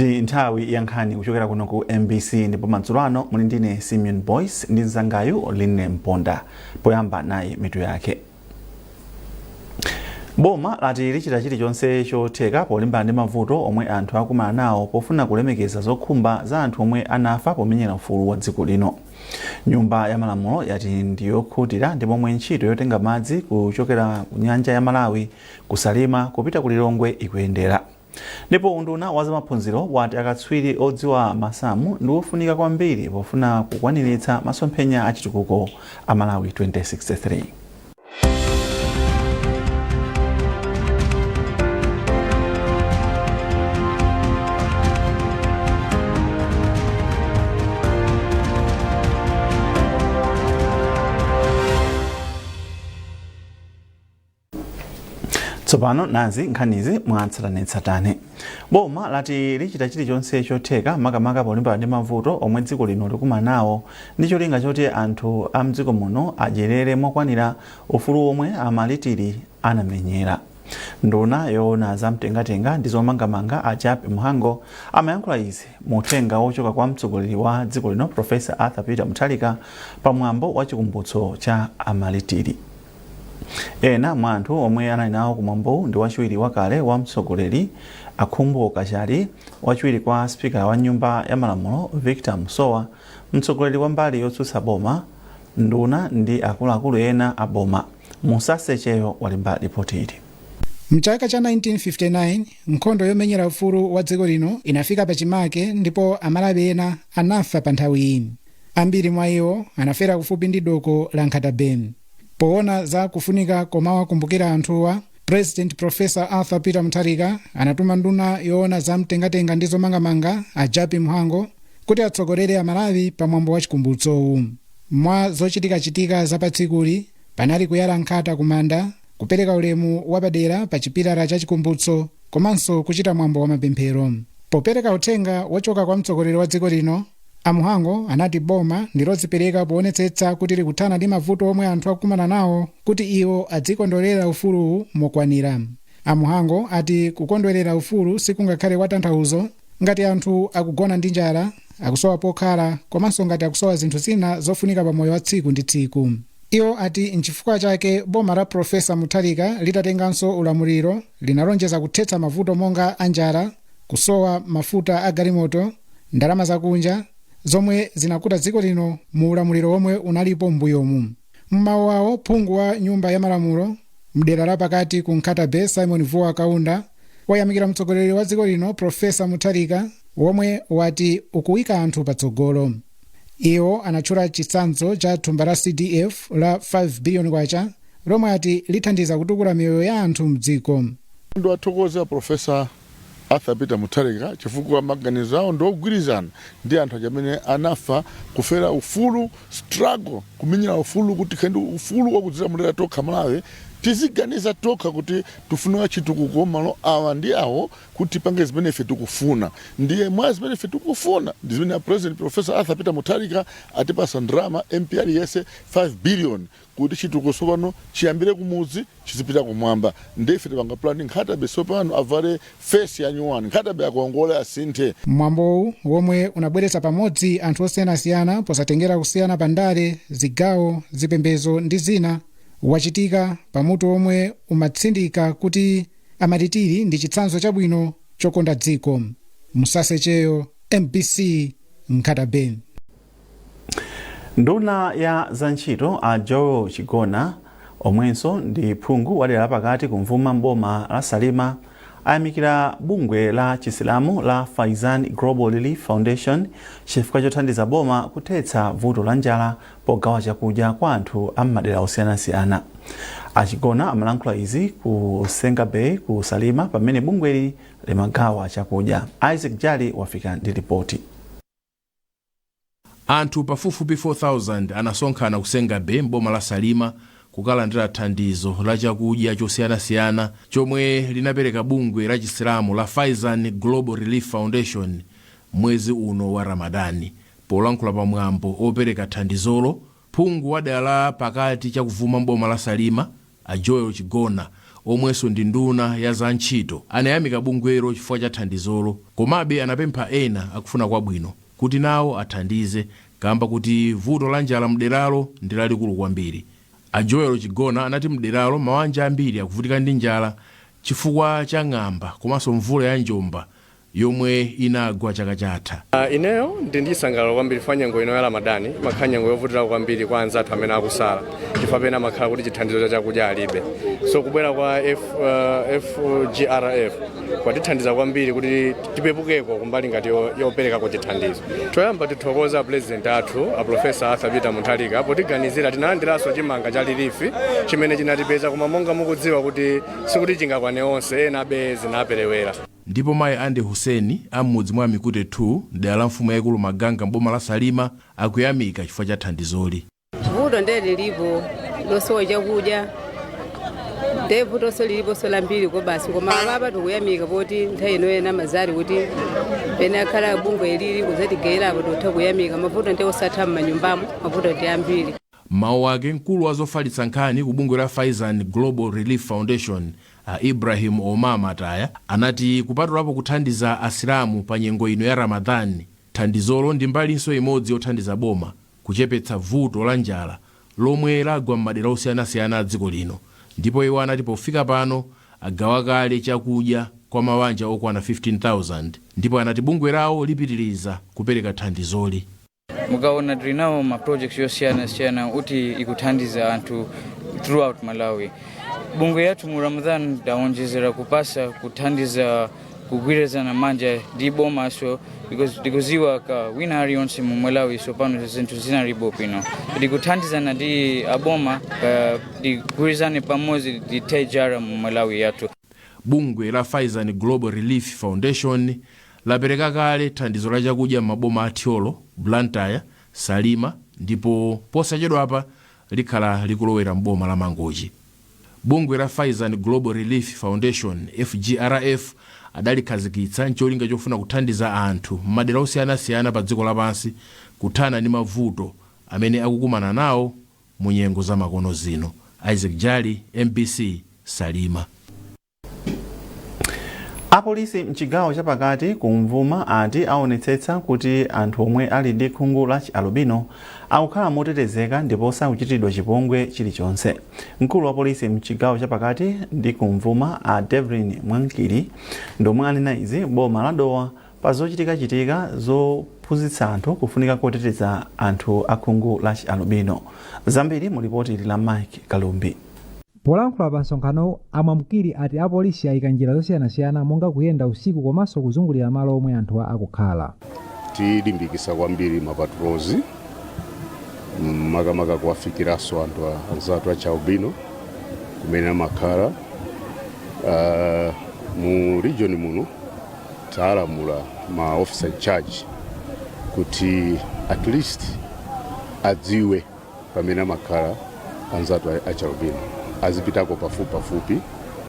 Ndi nthawi ya nkhani kuchokera kuno ku MBC ndipo madzulo ano muli ndine Simeon Boyce ndi mzangayu Line Mponda. Poyamba nayi mitu yake. Boma lati lichita chilichonse chotheka polimbana ndi mavuto omwe anthu akumana nawo pofuna kulemekeza zokhumba za anthu omwe anafa pomenyera ufulu wa dziko lino. Nyumba ya Malamulo yati ndiyokhutira ndipo momwe ntchito yotenga madzi kuchokera ku nyanja ya Malawi kusalima kupita ku Lilongwe ikuyendera. Ndipo unduna wa zamaphunziro wati akatswiri odziwa masamu ndi ofunika kwambiri pofuna kukwaniritsa masomphenya a chitukuko a Malawi 2063. Tsopano nazi nkhanizi mwatsatanetsatane. Boma lati lichita chilichonse chotheka makamaka polimbana ndi mavuto omwe dziko lino likumana nawo ndi cholinga choti anthu a mdziko muno adyerere mokwanira ufulu omwe amalitiri anamenyera. Nduna yoona zamtengatenga ndi zomangamanga a Japi Mhango amayankhula izi muthenga wochoka kwa mtsogoleri wa dziko lino Professor Arthur Peter Mutharika pamwambo wa chikumbutso cha amalitiri. Ena mwa anthu omwe anali nawo kumwambo ndi wachiwiri wakale wa mtsogoleri Akhumbo Kachali, wachiwiri kwa spika wa nyumba ya Malamulo Victor Musowa, mtsogoleri wa mbali yotsutsa boma, nduna ndi akuluakulu ena a boma. Musasecheyo walemba ripoti ili. Mchaka cha 1959 nkhondo yomenyera ufulu wa dziko lino inafika pachimake ndipo amalawi ena anafa pa nthawi iyi. Ambiri mwa iwo anafera kufupi ndi doko la Nkhatabeni. Poona za kufunika komawa kumbukira anthuwa, President Professor Arthur Peter Mutharika anatuma nduna yoona zamtengatenga ndi zomangamanga a Japi Mhango kuti atsogolere amalawi pamwambo wa chikumbutsowu. Mwa zochitika za patsikuli panali kuyala nkhata kumanda, kupereka ulemu wapadera pa chipilala cha chikumbutso komanso kuchita mwambo wa mapemphero. Popereka uthenga wochoka kwa mtsogoleri wa dziko lino, Mhango anati boma ndilodzipereka poonetsetsa kuti likuthana ndi mavuto omwe anthu akumana nawo kuti iwo adzikondwerera ufulu mokwanira. Mhango ati kukondwerera ufulu sikungakhale kwa tanthauzo ngati anthu akugona ndi njala, akusowa pokhala, komanso ngati akusowa zinthu zina zofunika pa moyo wa tsiku ndi tsiku. Iwo ati nchifukwa chake boma la Profesa Mutharika litatenganso ulamuliro linalonjeza kuthetsa mavuto monga anjala, kusowa mafuta a galimoto, ndalama zakunja zomwe zinakuta dziko lino mu ulamuliro omwe unalipo mbuyomu. Mmawu awo phungu wa nyumba ya Malamulo mdera la pakati ku Nkhatabeni Simon Vuwa Kaunda wayamikira mtsogoleri wa dziko lino Profesa Mutharika womwe wati ukuwika anthu patsogolo. Iwo anatchula chitsanzo cha thumba la CDF la 5 billion kwacha lomwe ati lithandiza kutukula miyoyo ya anthu mdziko. Ndo athokoza Profesa Arthur Peter Mutharika chifukwa maganizo awo ndogwirizana ndi anthu amene anafa kufera ufulu, struggle kumenyera ufulu kuti kendi ufulu wakudzilamulira tokha Malawi tiziganiza tokha kuti tufunika chitukuko malo awa ndi awo kuti pange zimene ife tikufuna. Ndiye mwa zimene ife tikufuna ndi zimene President Professor Arthur Peter Mutharika atipasa ndrama MPR yese 5 billion kuti chitukuko sopano chiyambire kumudzi chizipita kumwamba. Ndiye ife tipanga plan Nkhatabeni sopano avale face ya nyuwani, Nkhatabeni akuongola asinthe. Mwambowu womwe unabweretsa pamodzi anthu osiyanasiyana posatengera kusiyana pandale, zigawo, zipembedzo ndi zina wachitika pamutu omwe umatsindika kuti amalitiri ndi chitsanzo chabwino chokonda dziko. Musasecheyo, MBC, Nkhatabeni. Nduna ya zantchito a Joel Chigona omwenso ndi phungu wadera pakati kumvuma mboma la Salima ayamikira bungwe la chisilamu la Faizan Global Relief Foundation chifukwa chothandiza boma kuthetsa vuto la njala pogawa chakudya kwa anthu a madera osiyanasiyana. Achigona amalankhula izi ku Senga Bay ku Salima pamene bungweli limagawa chakudya. Isaac Jali wafika ndi ripoti. Anthu pafupifupi 4,000 anasonkhana ku Senga Bay mboma la Salima kukalandira thandizo la chakudya chosiyanasiyana chomwe linapereka bungwe la chisilamu la Faizan Global Relief Foundation mwezi uno wa Ramadani. Polankhula pamwambo opereka thandizolo, phungu wa dera la pakati chakuvuma mboma la Salima a Joel Chigona omwenso ndi nduna ya za ntchito anayamika bungwero chifukwa cha thandizolo, komabe anapempha ena akufuna kwabwino kuti nawo athandize kamba kuti vuto la njala mderalo ndi lalikulu kwambiri. A Joel Chigona anati mderalo mabanja ambiri akuvutika ndi njala chifukwa cha ng'amba komanso mvula ya njomba yomwe inagwa chaka chatha. Ineyo ndindisangalala kwambiri fa nyengo ino ya Ramadani, makhala nyengo yovutira kwambiri kwa anzathu amene akusala chifukwa pena makhala kuti chithandizo chakudya alibe. So kubwera kwa FGRF kwatithandiza kwambiri kuti tipepukeko kumbali ngati yopereka kwa chithandizo. Toyamba tithokoza president athu a Professor Arthur Peter Mutharika potiganizira tinalandiranso chimanga cha relief chimene chinatipeza koma monga mukudziwa kuti sikuti chingakwane onse ena abe zinaperewera. Ndipo mayi Ande Huseni amudzi mwa Mikute 2 dera la mfumu yaikulu Maganga mboma la Salima akuyamika chifukwa cha thandizoli. Vuto ndeli lipo losowa chakudya vuto so lilipo sola mbiri ko basi koma baba tikuyamika poti nthawi ino ena mazari kuti pena akhala bungwe lili kuzatigayira apo totha kuyamika mavuto ndi osatha m'manyumbamo mavuto ndi ambiri. Mawu ake mkulu wa zofalitsa nkhani ku bungwe la Faizan Global Relief Foundation Ibrahim Omar Mataya anati kupatulapo kuthandiza asilamu pa nyengo ino ya Ramadhani, thandizolo ndi mbalinso imodzi yothandiza boma kuchepetsa vuto la njala lomwe lagwa m'madera osiyanasiyana a dziko lino. Ndipo iwo anati pofika pano agawa kale chakudya kwa mabanja okwana 15,000 ndipo anati bungwe lawo lipitiriza kupereka thandizoli. Mukaona tulinawo ma projects yosiyana uti ikuthandiza anthu throughout Malawi. Bungwe yathu mu Ramadan taonjezera kupasa kuthandiza kugwirizana manja ndi boma so because tikuziwa ka wina aliyonse mu Malawi so pano zinthu zinalipo pino tikuthandizana ndi aboma tikugwirizane pamodzi titejara mu Malawi yathu. Bungwe la Faizan Global Relief Foundation lapereka kale thandizo la chakudya maboma a Thiolo, Blantyre, Salima ndipo posachedwa apa likhala likulowera mboma la Mangochi. Bungwe la Faizan Global Relief Foundation FGRF adalikhazikitsa ncholinga chofuna kuthandiza anthu m'madera osiyanasiyana pa dziko lapansi kuthana ndi mavuto amene akukumana nawo mu nyengo za makono zino. Isaac Jali, MBC, Salima. Apolisi mchigawo chapakati kumvuma ati aonetsetsa kuti anthu omwe ali ndi khungu la albino akukhala motetezeka ndipo sakuchitidwa chipongwe chilichonse. Mkulu wa polisi mchigawo chapakati ndi kumvuma a Devlin Mwankili ndomwe anena izi boma la Dowa pa zochitika zophunzitsa anthu kufunika koteteza anthu a khungu la albino. Zambiri mu ripoti la Mike Kalumbi. Polankhula pa nsonkhano amwamkili ati apolisi ayika njira zosiyanasiyana monga kuyenda usiku komanso kuzungulira malo omwe anthu akukhala. Tilimbikitsa kwambiri mapatrols makamaka kuwafikiranso anthu anzathu a albino kumene amakhala mu region muno. Talamula ma officer in charge kuti at least adziwe pamene amakhala anzathu a albino azipitako pafupi.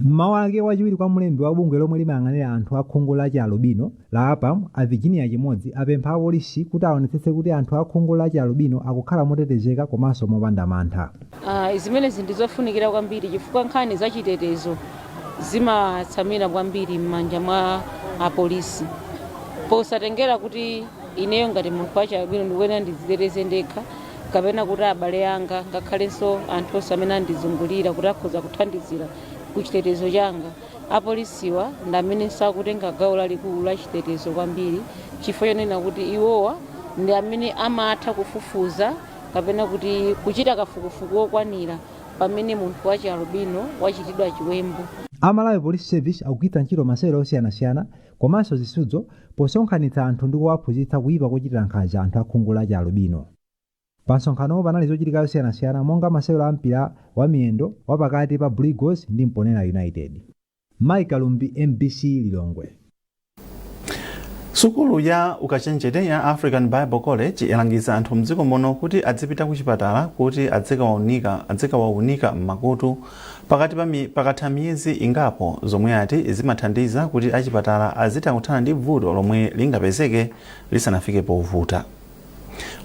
Mawu ake wachiwiri kwa mlembi wa bungwe lomwe limayang'anira anthu a khungu la albino la APAM a Virginia Chimodzi apempha apolisi kuti aonetsetse kuti anthu a khungu la albino akukhala motetezeka komanso mopanda mantha. Zimene zindizofunikira kwambiri chifukwa nkhani za chitetezo zimatsamira kwambiri m'manja mwa apolisi. Posatengera kuti ineyo ngati munthu wa albino ndikuyenera ndidziteteze ndekha kapena kuti abale anga ngakhalenso anthu onse amene andizungulira kuti akhoza kuthandizira ku chitetezo changa. Apolisiwa ndi amene sakutenga gawo lalikulu la chitetezo kwambiri chifukwa chonena kuti iwowa ndi amene amatha kufufuza kapena kuti kuchita kafukufuku okwanira pamene munthu wa albino wachitidwa chiwembu. Malawi Police Service akugwiritsa ntchito masewero osiyanasiyana komanso zisudzo posonkhanitsa anthu ndi kuwaphunzitsa kuyipa kochitira nkhanza anthu a khungu la albino. Pa nsonkhano panali zochitika zosiyanasiyana monga masewero a mpira wa miyendo wapakati pa Blue Eagles ndi Mponera United. Mike Kalumbi, MBC Lilongwe. Sukulu ya ukachenjede ya African Bible College yalangiza anthu mdziko muno kuti adzipita ku chipatala kuti adzikawaunika m'makutu pakatha miyezi ingapo zomwe ati zimathandiza kuti achipatala azitha kuthana ndi vuto lomwe lingapezeke lisanafike povuta.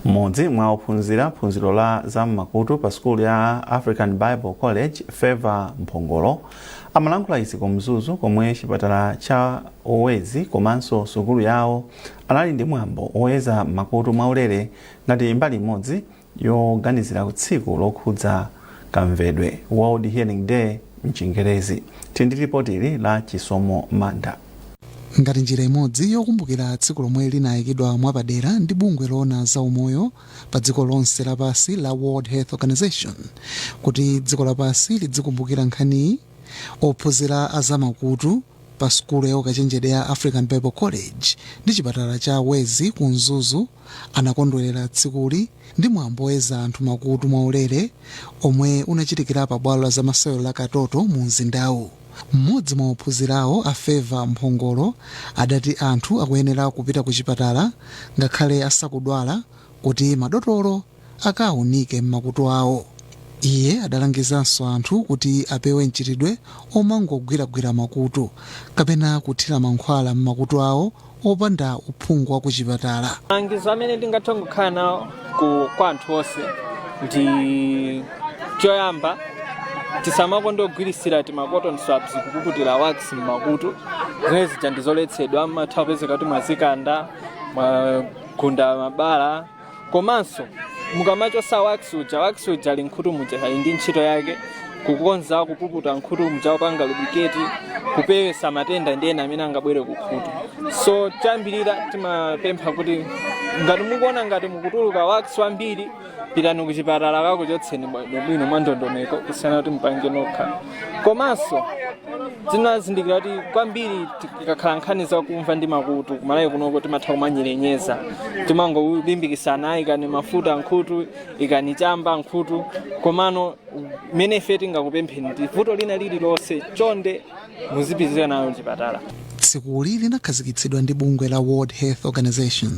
Mmodzi mwa ophunzira phunziro la zam'makutu pa skulu ya African Bible College Favor Mphongolo amalankhula izi ku Mzuzu komwe chipatala cha Owezi komanso sukulu yawo anali ndi mwambo oyeza makutu mwaulere ngati mbali imodzi yoganizira ku tsiku lokhudza kamvedwe World Hearing Day mchingerezi. Tindi ripoti la Chisomo Manda. Ngati njira imodzi yokumbukira tsiku lomwe linayikidwa mwapadera ndi bungwe loona za umoyo pa dziko lonse lapansi la World Health Organization kuti dziko lapansi lidzikumbukira nkhani ophunzira azamakutu pa skulu ya ukachenjede ya African Bible College ndi chipatala cha Owezi ku Mzuzu anakondwerera tsikuli ndi mwambo oyeza anthu makutu mwaulere omwe unachitikira pa bwalo la zamasewero la Katoto mu mzindawu. Mmodzi mwa ophunzirawo a Favor Mphongolo adati anthu akuyenera kupita ku chipatala ngakhale asakudwala kuti madotolo akaunike m'makutu awo. Iye adalangizanso anthu kuti apewe mchitidwe omangogwiragwira makutu kapena kuthira mankhwala m'makutu awo opanda uphungu wa ku chipatala. Malangizo amene ndingathe kukhala nawo kwa anthu onse ndi choyamba tisamakondogwirisira cotton swabs kukukutira wax m'makutu zimene zija ndizoletsedwa matha kupezeka kuti mwazikanda mwagunda mabala komanso mukamachosa wax uja ali nkhutu muja ali ndi ntchito yake kukonza kupukuta nkhutu muja opanga lubricate kupewesa matenda ndi ena amene angabwere ku khutu. So chambirira timapempha kuti ngati mukuona ngati mukutuluka wax wambiri pitani ku chipatala kakuchotseni bwino mwa ndondomeko kusiyana kuti mpange nokha. Komanso tinazindikira kuti kwambiri tikakhala nkhani zakumva ndi makutu kumalayi kunoko timatha kumanyerenyeza timangolimbikisana ikani mafuta nkhutu ikani chamba nkhutu komano mene ife tingakupempheni kuti vuto lina lililonse chonde muzipitira nayo chipatala. Tsikuli linakhazikitsidwa ndi bungwe la World Health Organization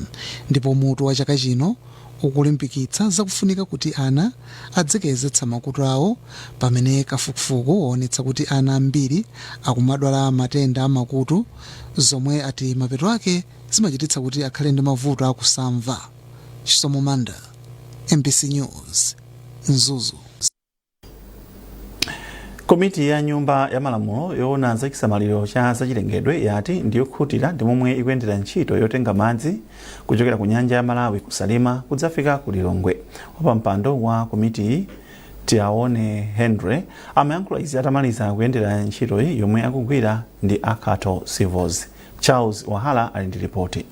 ndipo mutu wa chaka chino ukulimbikitsa zakufunika kuti ana adzikezetsa makutu awo pamene kafukufuku waonetsa kuti ana ambiri akumadwala matenda amakutu zomwe ati mapeto ake zimachititsa kuti akhale ndi mavuto akusamva. Chisomo Manda, MBC News, Mzuzu. Komiti ya nyumba ya malamulo yoona za chisamaliro cha zachilengedwe yati ndiyokhutira ndi momwe ikuyendera ntchito yotenga madzi kuchokera ku nyanja ya Malawi kusalima kudzafika ku Lilongwe. Wapampando wa komiti Tiaone Henry amayankhula izi atamaliza kuyendera ntchito iyi yomwe akugwira ndi Akato Civils. Charles Wahala ali ndi ripoti.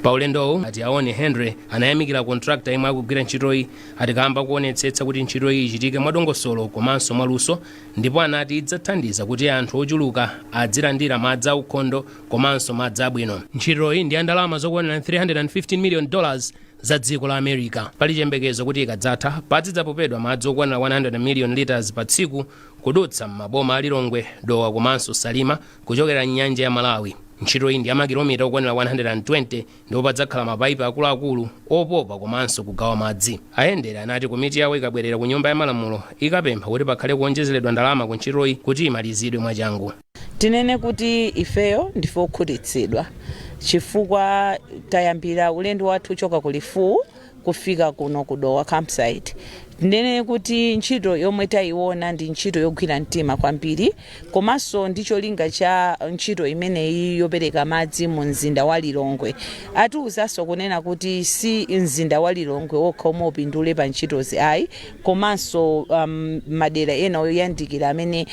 Paulendowu Tiaone Henry anayamikira kontrakta imwe akugwira ntchitoyi atikamba kuonetsetsa kuti ntchitoyi ichitike mwadongosolo komanso mwaluso ndipo anati idzathandiza kuti anthu ochuluka adzilandira madzi aukhondo komanso madzi abwino. Ntchitoyi ndi ndalama zokwanira $315 million za dziko la America. Pali chiyembekezo kuti ikadzatha padzidzapopedwa madzi okwanira 100 million liters pa tsiku kudutsa m'maboma a Lilongwe, Dowa komanso Salima kuchokera nyanja ya Malawi. Ntchito iyi ndi amakilomita okwanira 120 ndipo padzakhala mapaipi akuluakulu opopa komanso kugawa madzi. Ayendera anati komiti yawo ikabwerera ku nyumba ya malamulo ikapempha kuti pakhale kuonjezeredwa ndalama ku ntchitoyi kuti imalizidwe mwachangu. Tinene kuti ifeyo ndife okhutitsidwa chifukwa tayambira ulendo wathu choka ku Lifu kufika kuno ku Dowa campsite. Ndene kuti ntchito yomwe tayiona ndi ntchito yogwira mtima kwambiri komanso ndicho linga cha ntchito imeneyi yopereka madzi mu mzinda wa Lilongwe. Atiwuzanso kunena kuti si mzinda wa Lilongwe wokha omwe upindule pa ntchitozi ayi komanso madera ena oyandikira amene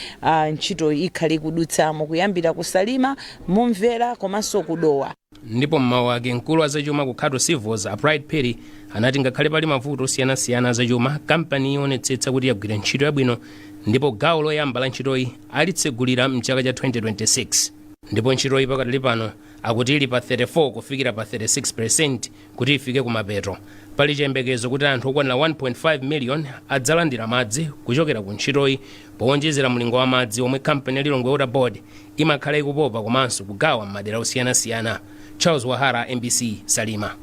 ntchito ikhale kudutsamo kuyambira kusalima mumvera komanso kudowa. Ndipo mmawu ake mkulu wa zachuma ku Akato Civils a Pride Perry anati ngakhale pali mavuto osiyanasiyana zachuma kampani ionetsetsa kuti yagwira ntchito yabwino ndipo gawo loyamba la ntchitoyi alitsegulira mchaka cha 2026. Ndipo ntchitoyi pakatali pano akuti ili pa 34 kufikira pa 36% kuti ifike kumapeto. Pali chiyembekezo kuti anthu okwanira 1.5 million adzalandira madzi kuchokera ku ntchitoyi powonjezera mlingo wa madzi omwe kampani ya Lilongwe Water Board imakhala ikupopa komanso kugawa m'madera osiyanasiyana. Charles Wahara, MBC, Salima.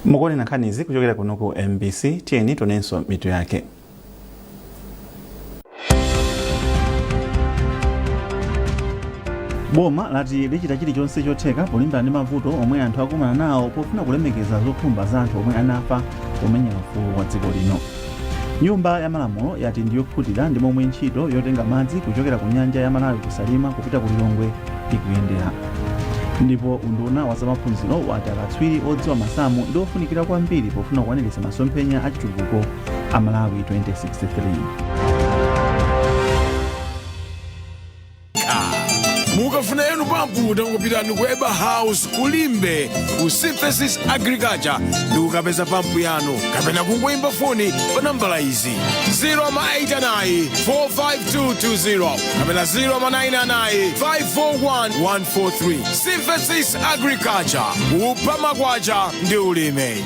Mukoni na nkhanizi kuchokera kuno ku MBC, tiyeni tonenso mitu yake. boma lati lichita chilichonse chotheka polimbana ndi mavuto omwe anthu akumana nawo pofuna kulemekeza zokhumba za anthu omwe anafa pomenyera ufulu wa dziko lino. Nyumba ya Malamulo yati ndiyokhutira ndi momwe ntchito yotenga madzi kuchokera ku nyanja ya Malawi kusalima kupita ku Lilongwe ikuyendera. Ndipo unduna wa zamaphunziro wati akatswiri odziwa masamu ndi ofunikira kwambiri pofuna kukwaniritsa masomphenya a chitukuko a Malawi 2063. Mukafuna enu pamputa ngopitani ku Eba House kulimbe ku Synthesis Agriculture ndi ukapeza pampu yanu kapena kungoimba foni pa nambala izi 089 45220 kapena 099 541 143. Synthesis Agriculture kupha makwacha ndi ulime.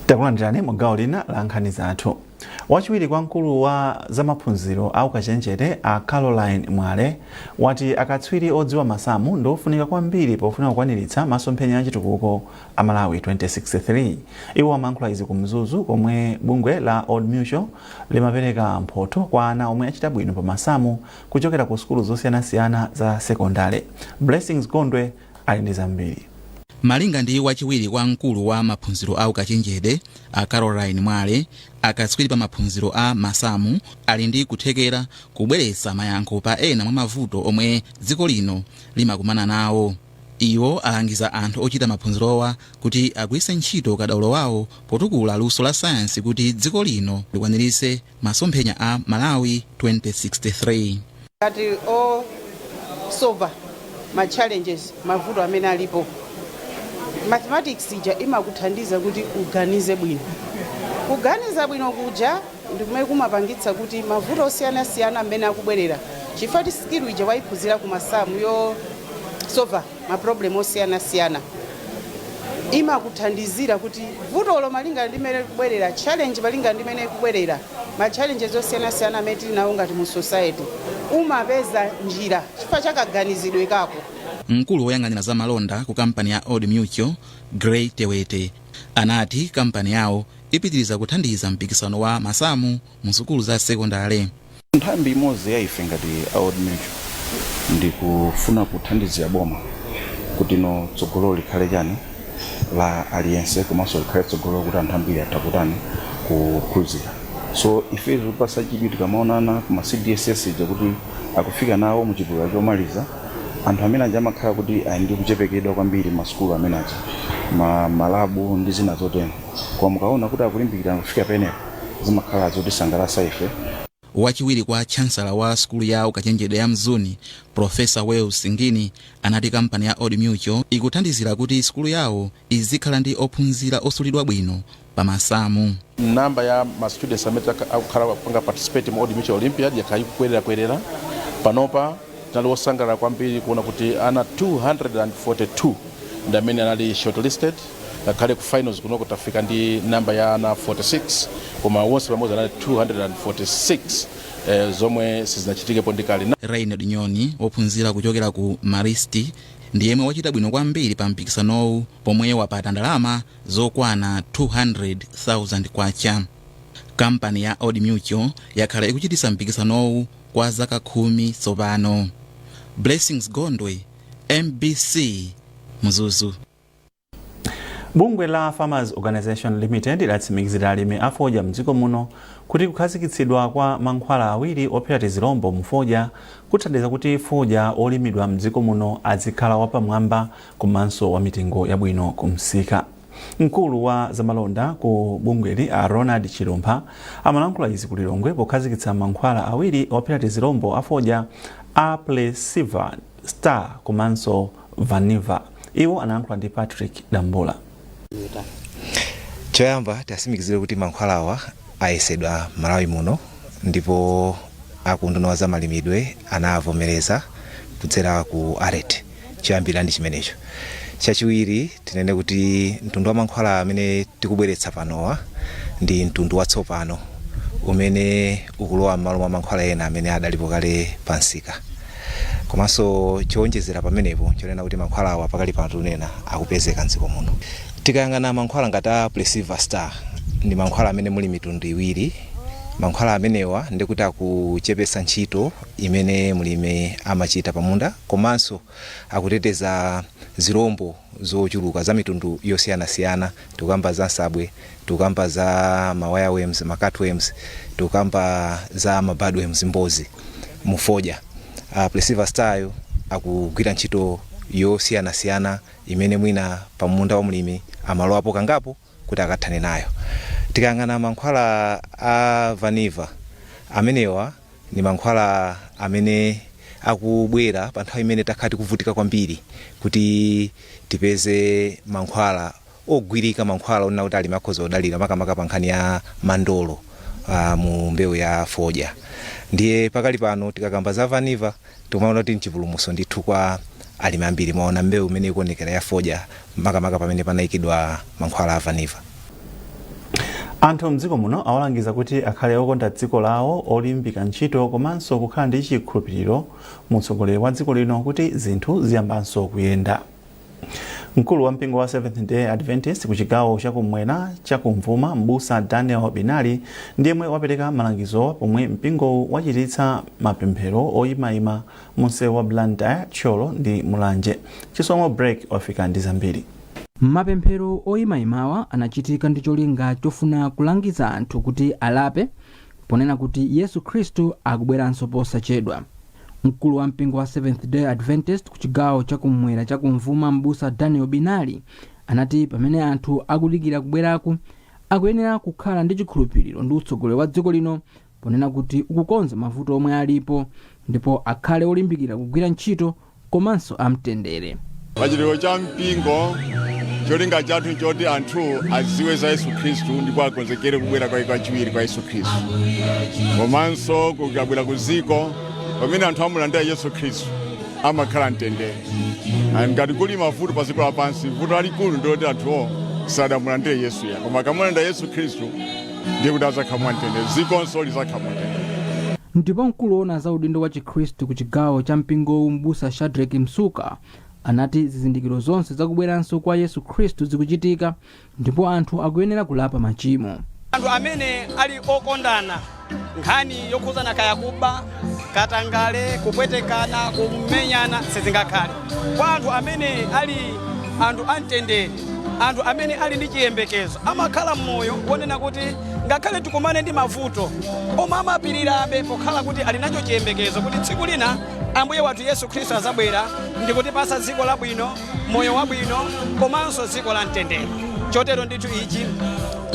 Takulandirani mu gawo lina la nkhani zathu. Wachiwiri kwa mkulu wa zamaphunziro au kachenjede a Caroline Mwale wati akatswiri odziwa masamu ndi ofunika kwambiri pofuna kukwaniritsa masomphenya a chitukuko a Malawi 2063. Iwo amayankhula izi ku Mzuzu komwe bungwe la Old Mutual limapereka mphotho kwa ana omwe achita bwino pa masamu kuchokera ku sukulu zosiyanasiyana za sekondale. Blessings Gondwe ali ndi zambiri. Malinga ndi wachiwiri kwa mkulu wa maphunziro au kachenjede a Caroline Mwale, akatswiri pa maphunziro a masamu ali ndi kuthekera kubweretsa mayankho pa ena mwa mavuto omwe dziko lino limakumana nawo. Iwo alangiza anthu ochita maphunzirowa kuti agwiritse ntchito kadaulo wawo potukula luso la sayansi kuti dziko lino likwaniritse masomphenya a Malawi 2063. Kati o solve ma challenges mavuto amene alipo. Mathematics ija imakuthandiza kuti uganize bwino. Kuganiza bwino kuja ndikumene kumapangitsa kuti mavuto osiyana-siyana amene akubwerera. Chifukwa skill ija wayiphunzira ku masamu yo solve ma problem osiyana-siyana. Imakuthandizira kuti vuto lo malinga ndimene kubwerera, challenge malinga ndimene kubwerera, ma challenges osiyana-siyana amene tili nawo ngati mu society. Umapeza njira chifukwa chakaganizidwe kako. Mkulu woyang'anira za malonda ku kampani ya Old Mutual, Gray Tewete, anati kampani yawo ipitiriza kuthandiza mpikisano wa masamu mu sukulu za sekondale. Nthambi imodzi ya ife ngati Old Mutual ndi kufuna kuthandizira boma kuti no tsogolo likhale chani la aliyense komanso likhale tsogolo kuti anthu ambiri atakutani kuphunzira. So ife zipasa chidwi tikamaonana kuma CDSS kuti akufika nawo mu chipulula chomaliza anthu amene aja amakhala kuti ndi kuchepekedwa kwambiri masukulu amene aja malabu ndi zina zotero. Kwa mukaona kuti akulimbikira kufika penepo zimakhala zotisangalatsa ife. Wachiwiri kwa chancellor wa sukulu ya ukachenjede ya Mzuni, Professor Wells Ngini, anati kampani ya Old Mutual ikuthandizira kuti sukulu yawo izikhala ndi ophunzira osulidwa bwino pa masamu. Namba ya ma students amene akukhala panga participate mu Old Mutual Olympiad yakayikwerera panopa tinali wosangalala kwambiri kuona kuti ana 242 ndi amene anali shortlisted kale ku finals kuno kutafika ndi namba ya ana 46 koma wonse pamodzi anali 246 zomwe sizinachitikepo ndikali. Reinald Nyoni wophunzira kuchokera ku Maristi ndi yemwe wachita bwino kwambiri pa mpikisanowu pomwe wapata ndalama zokwana 200,000 kwacha. Kampani ya Old Mutual yakhala ikuchitisa mpikisanowu kwa zaka 10 tsopano. Blessings Gondwe, MBC, Mzuzu. Bungwe la Farmers Organization Limited latsimikizira alimi afodya mdziko muno kuti kukhazikitsidwa kwa mankhwala awiri ophera tizilombo mufodya kuthandiza kuti fodya olimidwa mdziko muno azikhala wapamwamba komanso wa mitengo yabwino kumsika. Mkulu wa zamalonda ku bungweli a Ronald Chilumpha amalankhula izi ku Lilongwe pokhazikitsa mankhwala awiri ophera tizilombo afodya a Plesiva Star komanso Vaniva. Iwo analankhula ndi Patrick Dambola. Choyamba tasimikizire kuti mankhwalawa ayesedwa Malawi muno ndipo akunduna za malimidwe anavomereza kudzera ku ARET. Choyambira ndi chimenecho. Chachiwiri tinene kuti mtundu wa mankhwala amene tikubweretsa panowa ndi mtundu watsopano umene ukulowa m'malo mwa mankhwala ena amene adalipo kale pansika. Komanso chowonjezera pamenepo chonena kuti mankhwalawa pakali pano tunena akupezeka mdziko muno. Tikayang'ana mankhwala ngati a Placeva Star ndi mankhwala amene muli mitundu iwiri. Mankhwala amenewa ndikuti akuchepesa ntchito imene mulimi amachita pamunda, komanso akuteteza zirombo zochuluka za mitundu yosiyanasiyana. Tukamba za nsabwe, tukamba za mawire worms, cutworms, tukamba za mabadworms mbozi mufoja. Placeva Star akugwira ntchito yosiyanasiyana imene mwina pamunda wa mulimi amalowapo kangapo kuti akathane nayo. Tikangana mankhwala a Vaniva amenewa ni mankhwala amene akubwera pa nthawi imene takhati kuvutika kwambiri kuti tipeze mankhwala ogwirika, mankhwala ona kuti ali makhoza odalira makamaka pa nkhani ya mandolo mu mbewu ya foja. Ndiye pakali pano tikakamba za Vaniva tumaona kuti nchipulumuso ndithu kwa alimi ambiri maona mbewu imene ikuonekera ya foja makamaka pamene panayikidwa mankhwala a Vaniva. Anthu mdziko muno awalangiza kuti akhale okonda dziko lawo, olimbika ntchito komanso kukhala ndi chikhulupiriro mutsogoleri wa dziko lino kuti zinthu ziyambanso kuyenda. Mkulu wa mpingo wa Seventh Day Adventist ku chigawo chakumwera chakumvuma M'busa Daniel Binali ndiyemwe wapereka malangizo pomwe mpingo wachititsa mapemphero oyimayima munsewu wa Blantyre, Tcholo ndi Mulanje. Chisomo break wafika ndi zambiri. Mapemphero oyimayimawa anachitika ndi cholinga chofuna kulangiza anthu kuti alape ponena kuti Yesu Khristu akubweranso posachedwa. Mkulu wa mpingo wa Seventh Day Adventist ku chigawo chakumwera chakumvuma M'busa Daniel Binali anati pamene anthu akudikira kubweraku akuyenera kukhala ndi chikhulupiriro ndi utsogoleri wa dziko lino ponena kuti ukukonza mavuto omwe alipo ndipo akhale olimbikira kugwira ntchito komanso amtendere. Pachiliro cha mpingo cholinga chathu choti anthu aziwe za Yesu Khristu ndipo akonzekere kubwera kwa kachiwiri kwa Yesu Khristu. Komanso kukabwera kuziko pamene anthu amulandira Yesu Khristu amakhala mtendere. Ngati kuli mavuto pa dziko lapansi, vuto lalikulu ndiloti anthuwo sadamulandire Yesu ya. Koma akamulanda Yesu Khristu ndiye kuti azakhala mtendere, zikonso lizakhala mtendere. Ndipo mkulu woona za udindo wa Chikhristu ku chigawo cha mpingo M'busa Shadrack Msuka anati zizindikiro zonse zakubweranso kwa Yesu Khristu zikuchitika ndipo anthu akuyenera kulapa machimo. Anthu amene ali okondana nkhani yokhuzana kaya kuba, katangale, kupwetekana, kumenyana sizingakhale. Kwa anthu amene ali anthu amtendere, anthu amene ali ndi chiyembekezo amakhala mmoyo wonena kuti ngakhale tikumane ndi mavuto koma amapirirabe pokhala kuti ali nacho chiyembekezo kuti tsiku lina Ambuye wathu Yesu Khristu azabwera ndi kutipasa dziko labwino, moyo wabwino komanso dziko la mtendere. Chotero ndithu ichi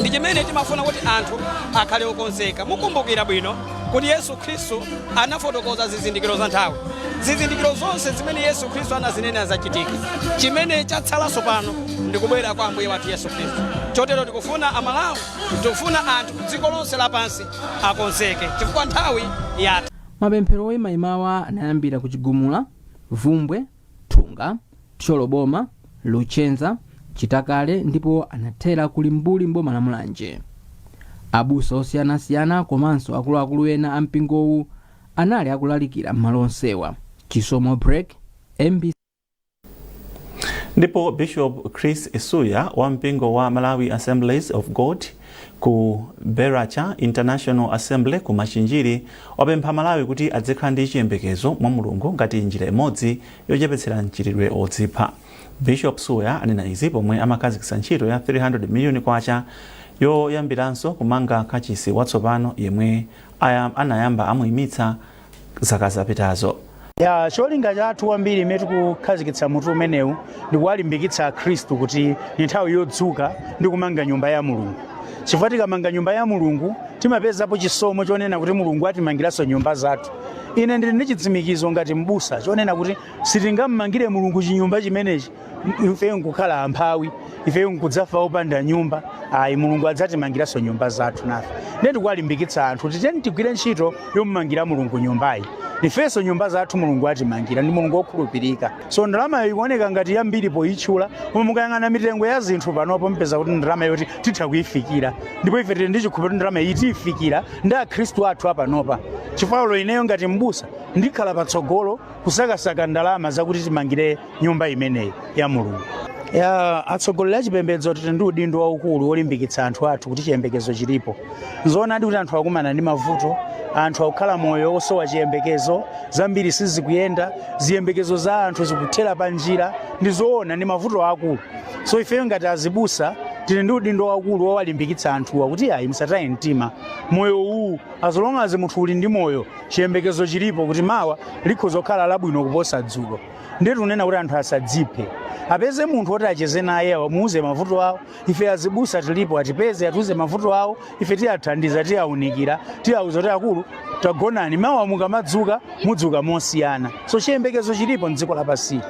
ndi chimene timafuna kuti anthu akhale okonzeka. Mukumbukira bwino kuti Yesu Khristu anafotokoza zizindikiro za nthawi. Zizindikiro zonse zimene Yesu Khristu anazinena zachitika. Chimene chatsalanso pano ndi kubwera kwa Ambuye wathu Yesu Khristu. Chotero tikufuna amalawi, tikufuna anthu dziko lonse lapansi akonzeke chifukwa nthawi yatha. Mapemphero oyimayimawa anayambira ku Chigumula, Vumbwe, Thunga, Tcholo Boma, Luchenza, Chitakale ndipo anathera kuli Mbuli mboma la Mulanje. Abusa osiyanasiyana komanso akuluakulu ena ampingowu anali akulalikira m'malo onsewa. Chisomo break MBC. Ndipo Bishop Chris Isuya wa mpingo wa Malawi Assemblies of God ku Beracha International Assembly ku Machinjiri wapempha Malawi kuti adzikhala ndi chiyembekezo mwa Mulungu ngati njira imodzi yochepetsera mchitidwe odzipha. Bishop Suya anena izi pomwe amakhazikitsa ntchito ya 300 million kwacha yoyambiranso kumanga kachisi watsopano yemwe anayamba amuyimitsa zaka zapitazo. Ya cholinga chathu kwambiri imene tikukhazikitsa mutu umenewu ndi kuwalimbikitsa Khristu kuti ni nthawi yodzuka ndi kumanga nyumba ya Mulungu. Chifukwa tikamanga nyumba ya Mulungu timapezapo chisomo chonena kuti Mulungu atimangiranso nyumba zathu. Ine ndili ndi chitsimikizo ngati m'busa chonena kuti sitingamangire Mulungu chinyumba chimenechi ife nkukhala amphawi, ife nkudzafa opanda nyumba, ayi Mulungu adzatimangiranso nyumba zathu nafe. Ndi kuwalimbikitsa anthu kuti tigwire ntchito yomumangira Mulungu nyumbayi. ifenso nyumba zathu mulungu atimangira ndi mulungu wokhulupirika. So ndalama ikuoneka ngati yambiri poitchula, koma mukayang'ana mitengo ya zinthu panopo mpeza kuti ndalama yoti titha kuyifikira, ndipo ife tili ndi chikhulupiriro kuti ndalama iyi tiyifikira ndi akhristu athu apanopa. Chifukwa ineyo ngati m'busa ndikhala patsogolo kusakasaka ndalama zakuti timangire nyumba imeneyi ya mulungu. Atsogoleri achipembedzo tili ndi udindo waukulu wolimbikitsa anthu athu kuti chiyembekezo chilipo. Nzoonadi kuti anthu akumana ndi mavuto, anthu akukhala moyo osowa chiyembekezo, zambiri sizikuyenda, ziyembekezo za anthu zikuthera pa njira, ndi zoona ndi mavuto akulu. So ifeyo ngati azibusa tili ndi udindo waukulu wowalimbikitsa anthuwa kuti ayi musataye mtima, moyo uwu as long as munthu uli ndi moyo chiyembekezo chilipo kuti mawa likhoza kukhala labwino kuposa dzulo. Ndiye tunena kuti anthu asadziphe, apeze munthu woti acheze naye amuuze mavuto awo. Ife azibusa tilipo, atipeze atiuze mavuto awo, ife tiyathandiza, tiyawunikira, tiyawuza kuti akulu tagonani, mawa mukamadzuka mudzuka mosiyana. So chiyembekezo chilipo mdziko lapansi.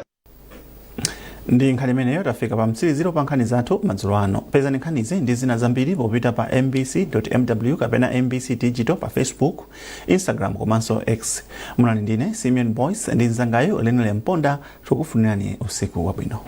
Ndi nkhani imeneyo tafika pa mtsiriziro pa nkhani zathu madzulo ano. Pezani nkhanizi ndi zina zambiri popita pa mbc.mw kapena mbc digital pa Facebook, Instagram komanso X. Munali ndine Simeon Boyce ndi nzangayo Lenele Mponda, tikufunirani usiku wabwino.